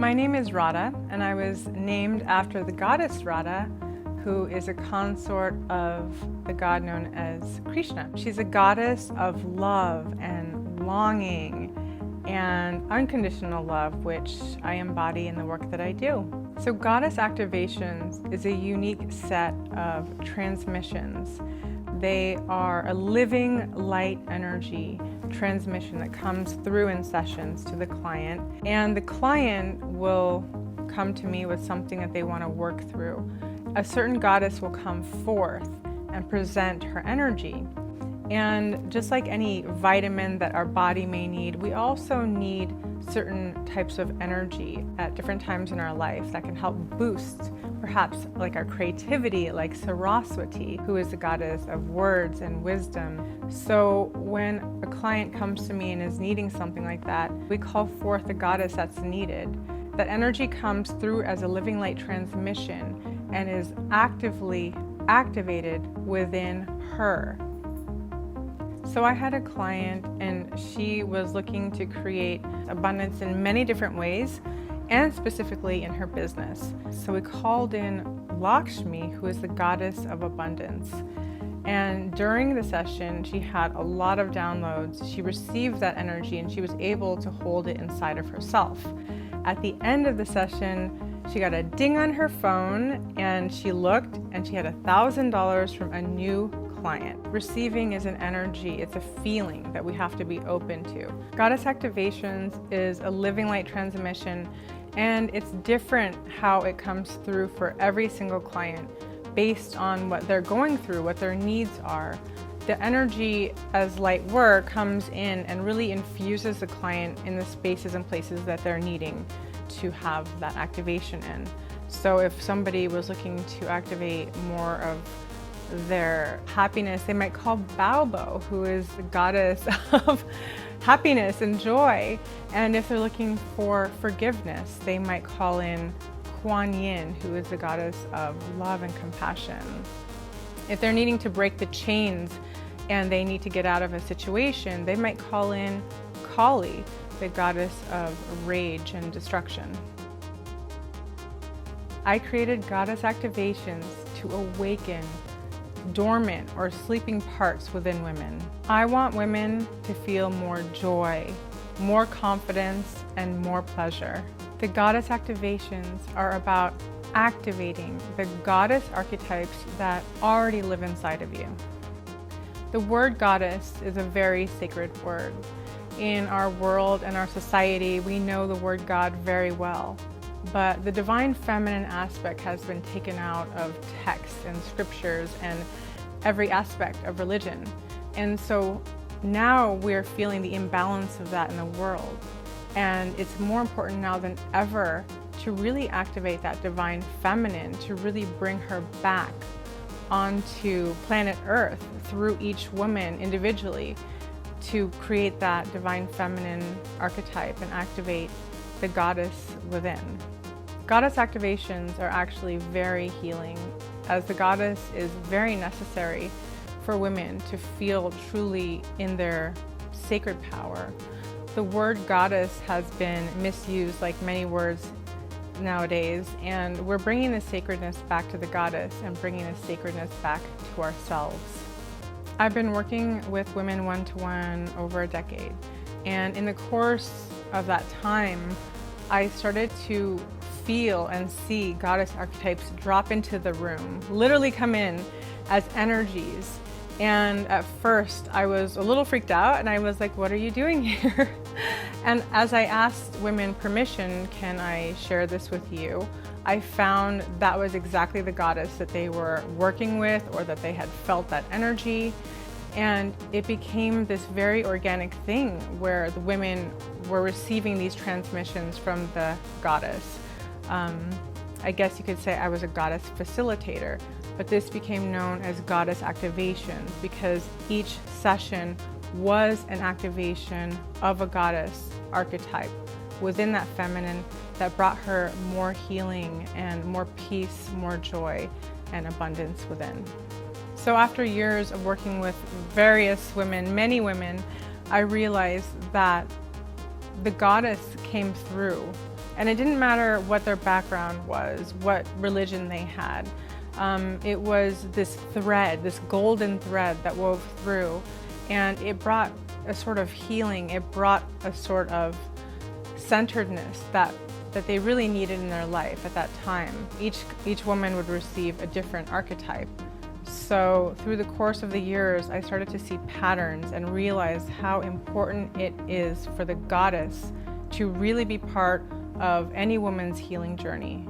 My name is Radha, and I was named after the goddess Radha, who is a consort of the god known as Krishna. She's a goddess of love and longing and unconditional love, which I embody in the work that I do. So goddess activations is a unique set of transmissions. They are a living light energy transmission that comes through in sessions to the client, and the client will come to me with something that they want to work through. A certain goddess will come forth and present her energy. And just like any vitamin that our body may need, we also need certain types of energy at different times in our life that can help boost perhaps like our creativity, like Saraswati, who is the goddess of words and wisdom. So when a client comes to me and is needing something like that, we call forth the goddess that's needed. That energy comes through as a living light transmission and is actively activated within her. So I had a client and she was looking to create abundance in many different ways and specifically in her business. So we called in Lakshmi, who is the goddess of abundance. And during the session, she had a lot of downloads. She received that energy and she was able to hold it inside of herself. At the end of the session, she got a ding on her phone and she looked and she had $1,000 from a new client. Receiving is an energy, it's a feeling that we have to be open to. Goddess activations is a living light transmission, and it's different how it comes through for every single client based on what they're going through, what their needs are. The energy as light work comes in and really infuses the client in the spaces and places that they're needing to have that activation in. So if somebody was looking to activate more of their happiness, they might call Baobo, who is the goddess of happiness and joy. And if they're looking for forgiveness, they might call in Kuan Yin, who is the goddess of love and compassion. If they're needing to break the chains and they need to get out of a situation, they might call in Kali, the goddess of rage and destruction. I created goddess activations to awaken dormant or sleeping parts within women. I want women to feel more joy, more confidence, and more pleasure. The goddess activations are about activating the goddess archetypes that already live inside of you. The word goddess is a very sacred word. In our world and our society, we know the word God very well. But the divine feminine aspect has been taken out of texts and scriptures and every aspect of religion. And so now we're feeling the imbalance of that in the world. And it's more important now than ever to really activate that divine feminine, to really bring her back onto planet Earth through each woman individually, to create that divine feminine archetype and activate the goddess within. Goddess activations are actually very healing, as the goddess is very necessary for women to feel truly in their sacred power. The word goddess has been misused like many words nowadays, and we're bringing the sacredness back to the goddess and bringing the sacredness back to ourselves. I've been working with women one-to-one over a decade, and in the course of that time, I started to feel and see goddess archetypes drop into the room, literally come in as energies. And at first I was a little freaked out and I was like, what are you doing here? And as I asked women permission, can I share this with you? I found that was exactly the goddess that they were working with, or that they had felt that energy. And it became this very organic thing where the women were receiving these transmissions from the goddess. I guess you could say I was a goddess facilitator, but this became known as goddess activation because each session was an activation of a goddess archetype within that feminine that brought her more healing and more peace, more joy, and abundance within. So after years of working with various women, many women, I realized that the goddess came through And it didn't matter what their background was, what religion they had. It was this thread, this golden thread that wove through, and it brought a sort of healing. It brought a sort of centeredness that they really needed in their life at that time. Each woman would receive a different archetype. So through the course of the years, I started to see patterns and realize how important it is for the goddess to really be part of any woman's healing journey.